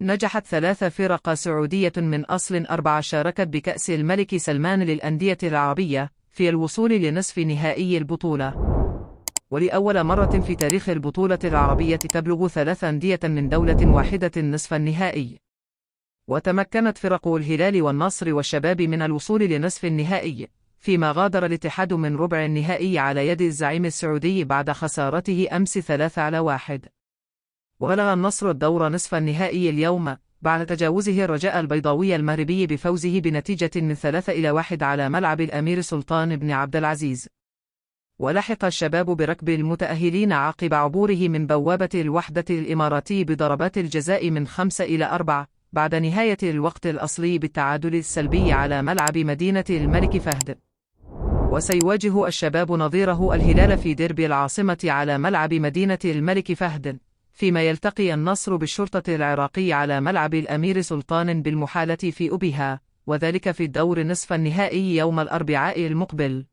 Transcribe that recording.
نجحت 3 فرق سعودية من أصل 4 شاركت بكأس الملك سلمان للأندية العربية في الوصول لنصف نهائي البطولة، ولأول مرة في تاريخ البطولة العربية تبلغ 3 أندية من دولة واحدة نصف النهائي. وتمكنت فرق الهلال والنصر والشباب من الوصول لنصف النهائي، فيما غادر الاتحاد من ربع النهائي على يد الزعيم السعودي بعد خسارته أمس 3-1. وبلغ النصر الدور نصف النهائي اليوم بعد تجاوزه الرجاء البيضاوي المغربي بفوزه بنتيجة من 3-1 على ملعب الأمير سلطان بن عبد العزيز. ولحق الشباب بركب المتأهلين عقب عبوره من بوابة الوحدة الإماراتي بضربات الجزاء من 5-4 بعد نهاية الوقت الأصلي بالتعادل السلبي على ملعب مدينة الملك فهد. وسيواجه الشباب نظيره الهلال في ديربي العاصمة على ملعب مدينة الملك فهد، فيما يلتقي النصر بالشرطة العراقي على ملعب الأمير سلطان بالمحالة في أبيها، وذلك في الدور نصف النهائي يوم الأربعاء المقبل.